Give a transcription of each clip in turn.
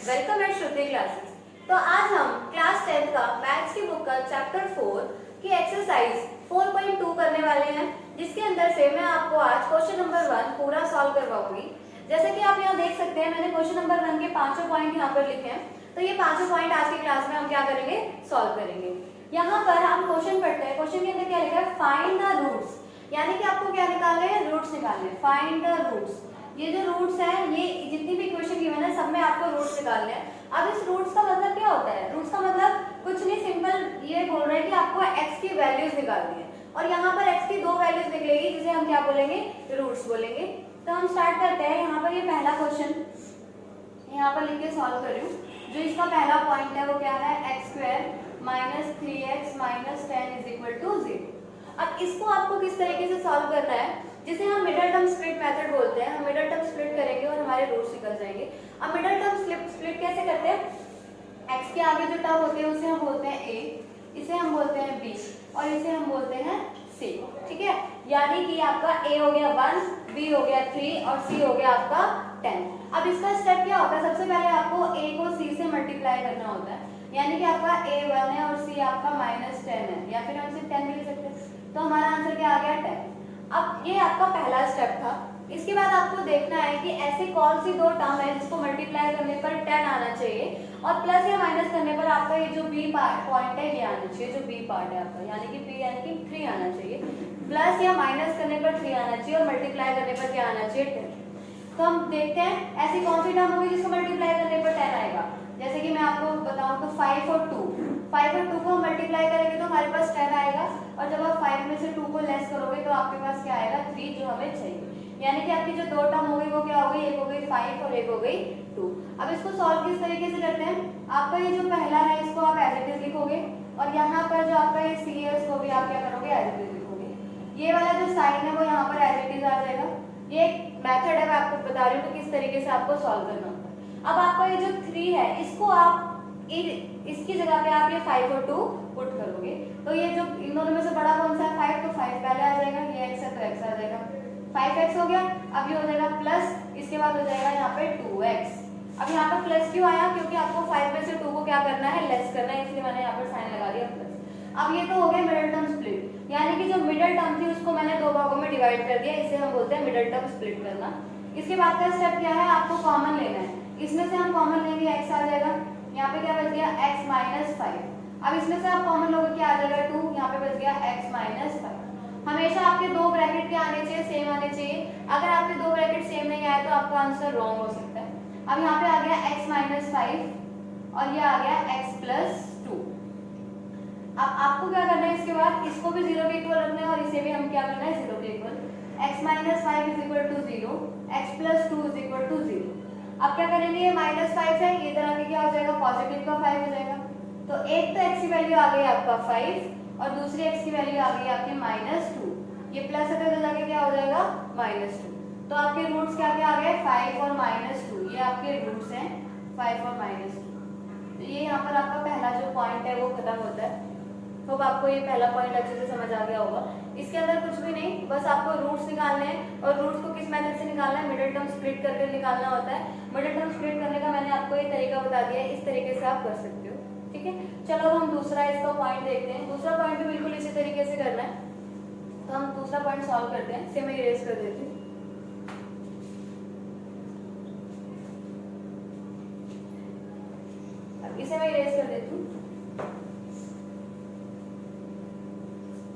Welcome eight श्रुति classes. तो आज हम क्लास 10th का मैथ्स की बुक का चैप्टर 4 की एक्सरसाइज 4.2 करने वाले हैं, जिसके अंदर से मैं आपको आज क्वेश्चन नंबर 1 पूरा सॉल्व करवाऊंगी। जैसे कि आप यहाँ देख सकते हैं, मैंने क्वेश्चन नंबर 1 के पांचों पॉइंट यहाँ पर लिखे हैं। तो ये पांचों पॉइंट आज की क्लास में हम क्या करेंगे, सॉल्व करेंगे। यहाँ पर हम क्वेश्चन पढ़ते हैं। क्वेश्चन के अंदर क्या लिखा है, फाइंड द रूट्स, यानी कि आपको क्या निकालने हैं, रूट्स निकालने हैं। फाइंड द रूट्स, ये जो रूट्स हैं, ये जितनी भी इक्वेशन गिवन है सब में आपको रूट्स निकालने हैं। अब इस रूट्स का मतलब क्या होता है, रूट्स का मतलब कुछ नहीं, सिंपल ये बोल रहे हैं कि आपको x की वैल्यूज निकालनी है और यहाँ पर x की दो वैल्यूज निकलेगी, जिसे हम क्या बोलेंगे, रूट्स बोलेंगे। तो हम स्टार्ट करते हैं। यहाँ पर ये पहला क्वेश्चन यहाँ पर लिख के सॉल्व कर रही हूँ। जो इसका पहला पॉइंट है वो क्या है, x² minus 3x minus 10 is equal to 0। अब इसको आपको किस तरीके से सॉल्व करना है, जिसे हम मिडल टर्म स्प्लिट मेथड बोलते हैं। हम मिडल टर्म स्प्लिट करेंगे और हमारे रूट्स निकल जाएंगे। अब मिडल टर्म स्प्लिट कैसे करते हैं, x के आगे जो टर्म होते हैं उसे हम बोलते हैं a, इसे हम बोलते हैं b और इसे हम बोलते हैं c। ठीक है, यानी कि आपका a हो गया 1, b हो गया 3 और c हो गया आपका 10। अब इसका स्टेप क्या होता है, सबसे पहले आपको a को c से मल्टीप्लाई करना होता है, यानी कि आपका a 1 है और c आपका -10 है, या फिर हम सिर्फ 10 भी लिख सकते हैं। तो हमारा आंसर क्या आ गया, 10। अब ये आपका पहला स्टेप था। इसके बाद आपको देखना है कि ऐसे कौन सी दो टर्म है जिसको मल्टीप्लाई करने पर 10 आना चाहिए और प्लस या माइनस करने पर आपका ये जो बी पॉइंट है ये आना चाहिए, जो बी पार्ट है आपका, यानी कि बी यानी कि 3 आना चाहिए। प्लस या माइनस करने पर 3 आना चाहिए और मल्टीप्लाई करने पर क्या आना चाहिए, 10। तो हम देखते हैं ऐसी कौन सी टर्म होगी जिसको मल्टीप्लाई करने पर 10 आएगा। जैसे कि मैं आपको बताऊं तो 5 और 2 को हम मल्टीप्लाई करेंगे तो हमारे पास 10 आएगा, और जब आप 5 में से 2 को लेस करोगे तो आपके पास क्या आएगा, 3, जो हमें चाहिए। यानी कि आपकी जो दो टर्म हो गई वो क्या हो गई, एक हो गई 5 और एक हो गई 2। अब इसको सॉल्व किस तरीके से करते हैं, आपका ये जो पहला है इसको आप एज इट इज लिखोगे और यहाँ पर जो आपका ये सी है उसको भी आप क्या करोगे, एज इट इज लिखोगे। ये वाला जो साइन है वो यहाँ पर एज इट इज आ जाएगा। ये एक मेथड है, मैं आपको बता रही हूँ कि किस तरीके से आपको सॉल्व करना होता है। अब आपका ये जो 3 है इसको आप इसकी जगह पे आप ये 5 और 2 पुट करोगे, तो ये जो इन दोनों में से बड़ा कौन सा है, 5, तो 5 पहले आ जाएगा, ये x है तो x आ जाएगा, 5x हो गया। अब ये हो जाएगा प्लस, इसके बाद हो जाएगा यहाँ पे 2x। अब यहाँ पर प्लस क्यों आया, क्योंकि आपको 5 में से 2 को क्या करना है, लेस करना है, इसलिए मैंने यहाँ पर साइन लगा दिया प्लस। अब ये तो हो गया मिडल टर्म स्प्लिट, यानी कि जो मिडल टर्म थी उसको मैंने दो भागों में डिवाइड कर दिया, इसे हम बोलते हैं मिडल टर्म स्प्लिट करना। इसके बाद का स्टेप क्या है, आपको कॉमन लेना है। इसमें से हम कॉमन लेंगे, x आ जाएगा, यहाँ पे क्या बच गया, x माइनस 5। अब इसमें से आप कॉमन लोगे, क्या आ जाएगा 2, यहाँ पे बच गया x माइनस 5। हमेशा आपके दो ब्रैकेट क्या आने चाहिए, सेम आने चाहिए। अगर आपके दो ब्रैकेट सेम नहीं आए तो आपका आंसर रॉन्ग हो सकता है। अब यहाँ पे आ गया x माइनस 5 और ये आ गया x प्लस 2। अब आपको क्या करना है, इसके बाद इसको भी 0 के इक्वल रखना है और इसे भी हम क्या करना है, 0 के equal. x minus 5 is equal to 0, x plus 2 is equal to 0। अब क्या करेंगे, ये -5 है, ये इधर आके क्या हो जाएगा, पॉजिटिव का 5 हो जाएगा। तो एक तो x की वैल्यू आ गई आपका 5 और दूसरी x की वैल्यू आ गई आपकी -2। ये प्लस है तो इधर जाके क्या हो जाएगा, -2। तो आपके रूट्स क्या क्या आ गए, 5 और -2, ये आपके रूट्स हैं 5 और -2। तो ये यहाँ पर आपका पहला जो पॉइंट है वो खत्म होता है। तो आपको ये पहला पॉइंट अच्छे से समझ आ गया होगा। इसके अंदर कुछ भी नहीं, बस आपको रूट्स निकालने हैं और रूट्स को किस मेथड से निकालना है, मिडिल टर्म स्प्लिट करके निकालना होता है। मिडिल टर्म स्प्लिट करने का मैंने आपको ये तरीका बता दिया है, इस तरीके से आप कर सकते हो। ठीक है, चलो हम दूसरा इसका पॉइंट देखते हैं। दूसरा पॉइंट भी बिल्कुल इसी तरीके से करना है। तो हम दूसरा पॉइंट सॉल्व करते हैं। इसे मैं इरेज कर देती हूँ। इसे मैं इरेज कर देती हूँ।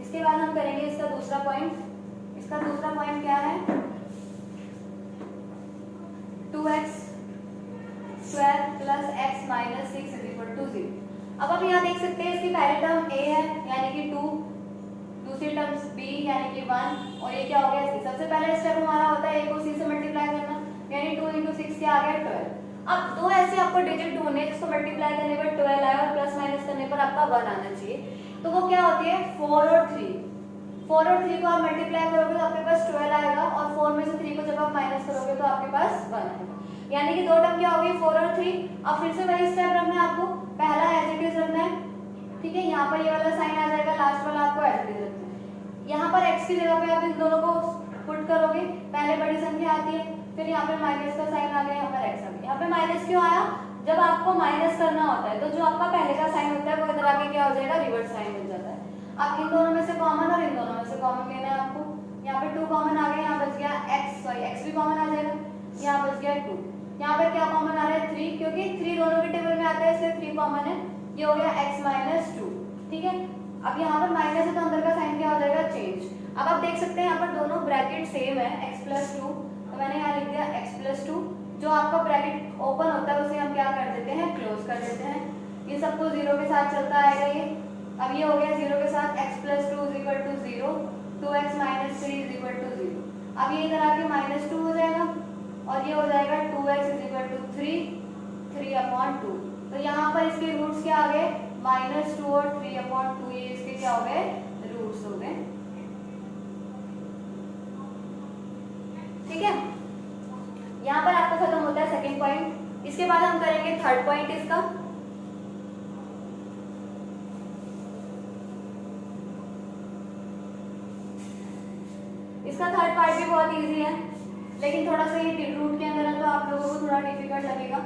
इसके बाद हम करेंगे इसका दूसरा पॉइंट। इसका दूसरा पॉइंट क्या है, 2x square plus x minus 6 is equal to 0। अब आप यहाँ देख सकते हैं इसकी पहली टर्म a है यानी कि 2, दूसरी टर्म b यानी कि 1 और ये क्या हो गया c। सबसे पहला स्टेप हमारा होता है a को c से मल्टीप्लाई करना, यानी 2 × 6 क्या आ गया, 12। अब दो ऐसे आपको डिजिट ढूंढने जिसको मल्टीप्लाई करने पर 12 आए और प्लस माइनस करने पर आपका 1 आना चाहिए। तो वो क्या होती है, 4 और 3। 4 और 3 को आप मल्टीप्लाई करोगे तो आपके पास 12 आएगा और 4 में से 3 को जब आप माइनस करोगे तो आपके पास 1 आएगा। यानी कि दो टर्म क्या होगी, 4 और 3। अब फिर से वही स्टेप रखना है आपको, पहला एज इट इज रखना है। ठीक है, यहाँ पर ये वाला साइन आ जाएगा, लास्ट वाला आपको एज इट इज रखना है। यहाँ पर x की जगह पे आप इन दोनों को पुट करोगे, पहले बड़ी संख्या आती है, फिर यहाँ पे माइनस का साइन आ गया, यहाँ पर x आ गया। यहाँ पे माइनस क्यों आया, जब आपको माइनस करना होता है तो जो आपका पहले का साइन होता है वो इधर आके क्या हो जाएगा, रिवर्स साइन बन जाता है। अब इन दोनों में से कॉमन और इन दोनों में से कॉमन लेना है आपको। यहाँ पे 2 कॉमन आ गया, यहाँ बच गया x भी कॉमन आ जाएगा, यहाँ बच गया 2। यहाँ पे क्या कॉमन आ रहा है 3, क्योंकि 3 दोनों के टेबल में आता है इसलिए 3 कॉमन है। ये हो गया x माइनस 2, ठीक है। अब यहाँ पर माइनस है तो अंदर का साइन क्या हो जाएगा, चेंज। अब आप देख सकते हैं यहाँ पर दोनों ब्रैकेट सेम है, x प्लस 2, तो मैंने यहाँ लिख दिया x प्लस 2। जो आपका ब्रैकेट ओपन होता है उसे हम क्या कर देते हैं, क्लोज कर देते हैं। ये सबको 0 के साथ चलता आएगा ये। अब ये हो गया 0 के साथ x plus 2 is equal to 0, 2x minus 3 is equal to 0। अब ये इधर आके माइनस 2 हो जाएगा और ये हो जाएगा 2x इज इक्वल टू 3/2। तो यहाँ पर इसके रूट्स क्या आ गए, -2 और 3/2, ये इसके क्या हो गए, रूट्स हो गए, ठीक है। यहाँ पर आपका खत्म होता है सेकंड पॉइंट। इसके बाद हम करेंगे थर्ड पॉइंट इसका। इसका थर्ड पार्ट भी बहुत इजी है, लेकिन थोड़ा सा ये रूट के अंदर है तो आप लोगों को थोड़ा डिफिकल्ट लगेगा,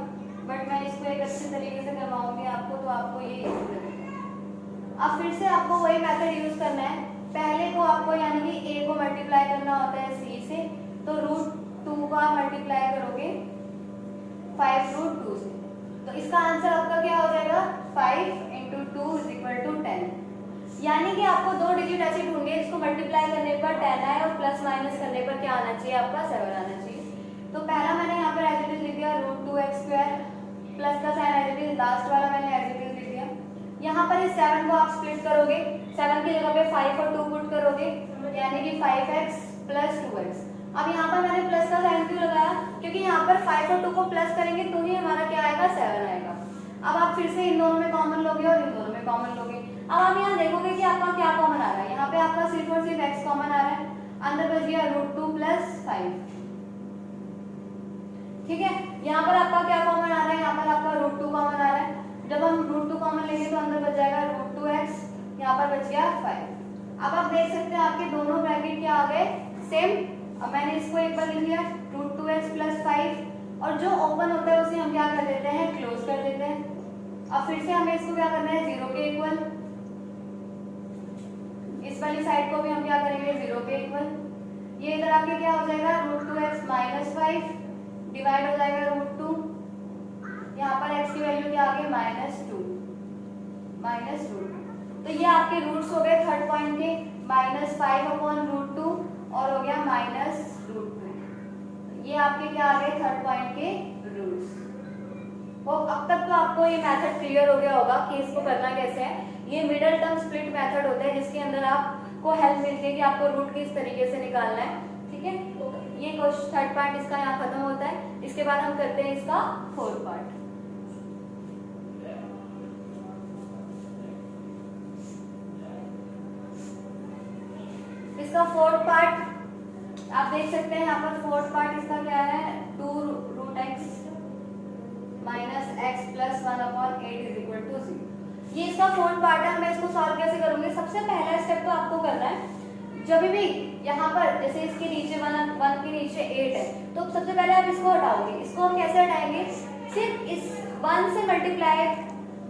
बट मैं इसको एक अच्छे तरीके से करवाऊंगी आपको, तो आपको ये इजी लगेगा। अब फिर से आपको वही मेथड यूज करना है। पहले को आपको यानी कि a को मल्टीप्लाई करना होता है c से, तो √2 का मल्टीप्लाई करोगे 5√2 से, तो इसका आंसर आपका क्या हो जाएगा, 5 × 2 = 10। यानी कि आपको 2 डिजिट ऐसे ढूंढिए जिसको मल्टीप्लाई करने पर 10 आए और प्लस माइनस करने पर क्या आना चाहिए, आपका 7 आना चाहिए। तो पहला मैंने यहाँ पर एज इट इज लिख दिया √2x², प्लस का sign as it is, last वाला मैंने एज इट इज लिख दिया। यहाँ पर इस 7 को आप स्प्लिट करोगे, 7 की जगह पे 5 और 2 पुट करोगे, यानी कि 5x + 2x। अब यहाँ पर मैंने प्लस का साइन क्यों लगाया, क्योंकि यहाँ पर 5 और 2 को प्लस करेंगे तो ही हमारा क्या आएगा, 7 आएगा। अब आप फिर से इन दोनों में कॉमन लोगे और इन दोनों में कॉमन लोगे। अब आप यहाँ देखोगे कि आपका क्या कॉमन आ रहा है, यहाँ पे आपका सिर्फ और सिर्फ x कॉमन आ रहा है, अंदर बच गया √2 + 5, ठीक है। यहाँ पर आपका क्या कॉमन आ रहा है, यहाँ पर आपका √2 कॉमन आ रहा है। जब हम √2 कॉमन लेंगे तो अंदर बच जाएगा √2x, यहाँ पर बच गया 5। अब आप देख सकते हैं आपके दोनों ब्रैकेट क्या आ गए, सेम। अब मैंने इसको एक बार लिख लिया √2x + 5, और जो ओपन होता है उसे हम क्या कर देते हैं, क्लोज कर देते हैं। अब फिर से हमें इसको क्या करना है, 0 के इक्वल। इस वाली साइड को भी हम क्या करेंगे, 0 के इक्वल। ये इधर आके क्या हो जाएगा, √2x - 5 डिवाइड हो जाएगा √2। यहाँ पर x की वैल्यू क्या आ गई, -2। तो ये आपके रूट्स हो गए थर्ड पॉइंट के, -5/√2 और हो गया -√2। ये आपके क्या आ गए, थर्ड पॉइंट के रूट्स। वो अब तक तो आपको ये मेथड क्लियर हो गया होगा कि इसको करना कैसे है। ये मिडिल टर्म स्प्लिट मेथड होता है जिसके अंदर आपको हेल्प मिलती है कि आपको रूट किस तरीके से निकालना है, ठीक है। तो ये क्वेश्चन थर्ड पार्ट इसका यहाँ खत्म होता है। इसके बाद हम करते हैं इसका फोर्थ पार्ट। इसका फोर्थ पार्ट आप देख सकते हैं, यहाँ पर फोर्थ पार्ट इसका क्या है, 2√x - x + 1/8 = 0। ये इसका फोर्थ पार्ट है। मैं इसको सॉल्व कैसे करूंगी, सबसे पहला स्टेप तो आपको करना है, जब भी यहाँ पर जैसे इसके नीचे 1 के नीचे 8 है, तो सबसे पहले आप इसको हटाओगे। इसको हम कैसे हटाएंगे, सिर्फ इस 1 से मल्टीप्लाई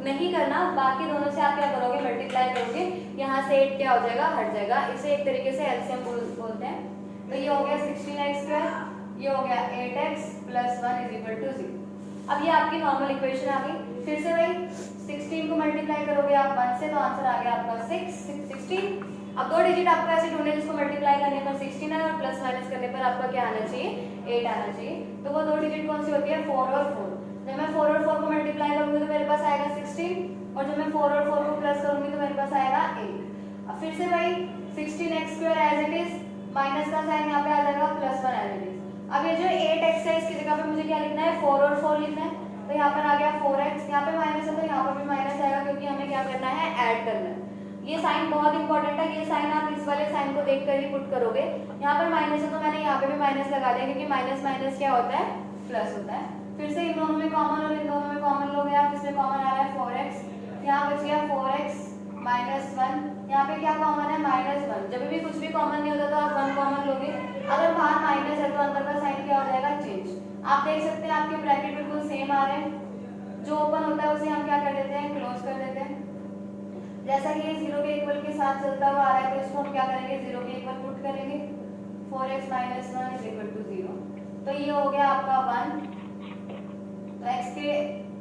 नहीं करना, बाकी दोनों से आप क्या करोगे, मल्टीप्लाई करोगे। यहाँ से 8 क्या हो जाएगा, हट जाएगा। इसे एक तरीके से एलसीएम बोलते हैं। तो ये हो गया 16x², ये हो गया 8x + 1 = 0। अब ये आपकी नॉर्मल इक्वेशन आ गई। फिर से वही 16 को मल्टीप्लाई करोगे आप 1 से, तो आंसर आ गया आपका 16। अब 2 डिजिट आपको ऐसे ढूंढने जिसको मल्टीप्लाई करने पर 16 है और प्लस माइनस करने पर आपका क्या आना चाहिए, 8 आना चाहिए। तो वो 2 डिजिट कौन सी होती है, 4 और 4। जब मैं 4 और 4 को मल्टीप्लाई करूंगी तो मेरे पास आएगा 16, और जब मैं 4 और 4 को प्लस करूंगी तो मेरे पास आएगा 8। अब फिर से वही 16x² as it is, minus का साइन यहाँ पे आ जाएगा, +1 एज इट इज। अब ये जो 8x है इसकी जगह पे मुझे क्या लिखना है, 4 और 4 लिखना है। तो यहाँ पर आ गया 4x, यहाँ पे माइनस है तो यहाँ पर भी माइनस आएगा, क्योंकि हमें क्या करना है, ऐड करना है। ये साइन बहुत इंपॉर्टेंट है। ये साइन आप इस वाले साइन को देखकर ही पुट करोगे। यहाँ पर माइनस है तो मैंने यहाँ पे भी माइनस लगा दिया, क्योंकि माइनस माइनस क्या होता है, प्लस होता है। फिर से इन दोनों में कॉमन और इन दोनों में कॉमन लोगे आप। इसमें कॉमन आ रहा है 4x, यहाँ बच गया 4x - 1। यहाँ पे क्या कॉमन है, -1। जब भी कुछ भी कॉमन नहीं होता तो आप 1 कॉमन लोगे। अगर बाहर माइनस है तो अंदर का साइन क्या हो जाएगा, चेंज। आप देख सकते हैं आपके ब्रैकेट बिल्कुल सेम आ रहे हैं। जो ओपन होता है उसे हम क्या कर देते हैं, क्लोज कर देते हैं। जैसा कि ये 0 के इक्वल के साथ चलता हुआ आ रहा है तो इसको हम क्या करेंगे, 0 के इक्वल पुट करेंगे, 4x - 1 = 0। तो ये हो गया आपका 1। तो x के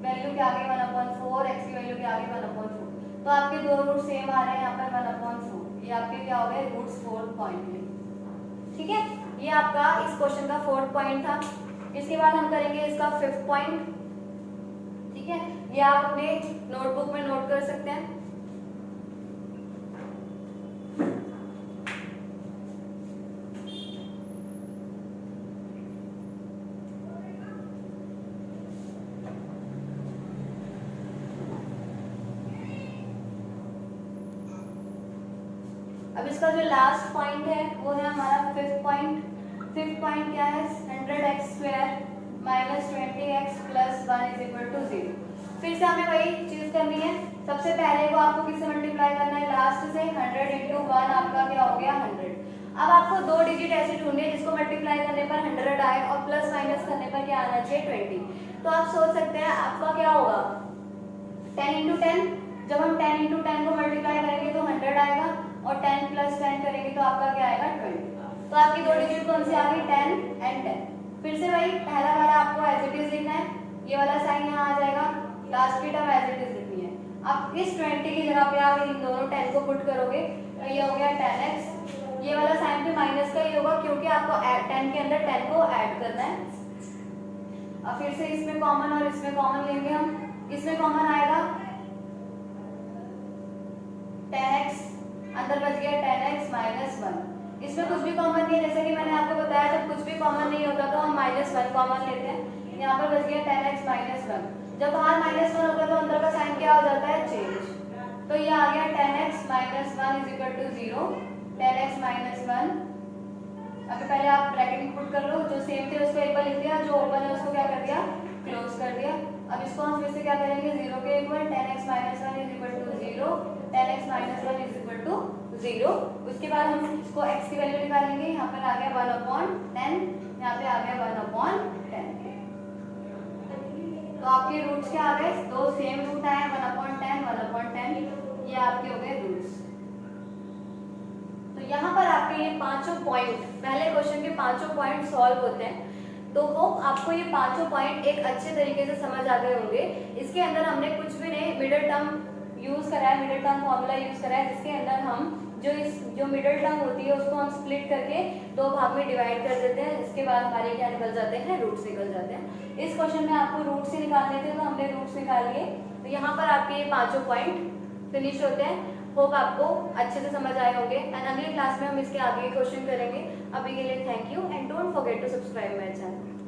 वैल्यू के आगे 1/4, x की वैल्यू के आगे 1/4। तो आपके दो रूट सेम आ रहे हैं यहाँ पर 1/4। ये आपके क्या हो गए, रूट्स 4 पॉइंट में। ठीक है, ये आपका इस क्वेश्चन का 4th पॉइंट था। इसके बाद हम करेंगे इसका 5th पॉइंट। ठीक है, ये आप अपने नोटबुक में नोट कर सकते हैं। अब इसका जो लास्ट पॉइंट है वो है हमारा 5th पॉइंट। 5th पॉइंट क्या है, 100x² - 20x + 1 = 0। फिर से हमें वही चीज करनी है। सबसे पहले को आपको किससे मल्टीप्लाई करना है, लास्ट से। 100 × 1 आपका क्या हो गया, 100। अब आपको दो डिजिट ऐसे ढूंढने हैं जिसको मल्टीप्लाई करने पर 100 आए और प्लस माइनस करने पर क्या आना चाहिए, 20। तो आप सोच सकते हैं आपका क्या होगा, 10 × 10। जब हम 10 × 10 को मल्टीप्लाई करेंगे तो 100 आएगा और 10 + 10 करेंगे तो आपका क्या आएगा, 20। तो आपकी दो डिजिट कौन सी आ गई, 10 और 10। फिर से वही पहला वाला आपको एज इट इज लिखना है, ये वाला साइन यहाँ आ जाएगा, लास्ट की टर्म एज इट इज लिखनी है। अब इस 20 की जगह पे आप इन दोनों 10 को पुट करोगे तो ये हो गया 10x। ये वाला साइन भी माइनस का ही होगा क्योंकि आपको 10 के अंदर 10 को ऐड करना है। अब फिर से इसमें कॉमन और इसमें कॉमन लेंगे हम। इसमें कॉमन आएगा 10x, अंदर बच गया 10x - 1। इसमें कुछ भी कॉमन नहीं है, जैसे कि मैंने आपको बताया जब कुछ भी कॉमन नहीं होता तो हम -1 कॉमन लेते हैं। यहाँ पर बच गया 10x - 1। जब बाहर -1 होता है तो अंदर का साइन क्या हो जाता है, चेंज। तो ये आ गया 10x - 1 = 0। 10x - 1। अभी पहले आप ब्रैकेट पुट कर लो, जो सेम थे उसको एक बार लिख दिया, जो ओपन है उसको क्या कर दिया, क्लोज कर दिया। अब इसको हम फिर से क्या करेंगे, 0 के इक्वल 10x - 1 = 0, 10x - 1 = 0। उसके बाद हम इसको x की वैल्यू निकालेंगे। यहाँ पर आ गया 1/10, यहाँ पे आ गया 1/10। तो आपके रूट्स क्या आ गए, दो सेम रूट आए, 1/10, 1/10। ये आपके हो गए रूट्स। तो यहाँ पर आपके ये पांचों पॉइंट, पहले क्वेश्चन के पांचों पॉइंट सॉल्व होते हैं। तो होप आपको ये पांचों पॉइंट एक अच्छे तरीके से समझ आ गए होंगे। इसके अंदर हमने कुछ भी नहीं मिडिल टर्म यूज करा है, मिडिल टर्म फॉर्मूला यूज करा है, जिसके अंदर हम जो मिडिल टर्म होती है उसको हम स्प्लिट करके दो भाग में डिवाइड कर देते हैं। इसके बाद हमारे क्या निकल जाते हैं, रूट्स निकल जाते हैं। इस क्वेश्चन में आपको रूट्स ही निकालने थे तो हमने रूट्स निकाल लिए। तो यहाँ पर आपके ये पांचों पॉइंट फिनिश होते हैं। होप आपको अच्छे से समझ आए होंगे एंड अगली क्लास में हम इसके आगे क्वेश्चन करेंगे। अभी के लिए thank you and don't forget to subscribe my channel.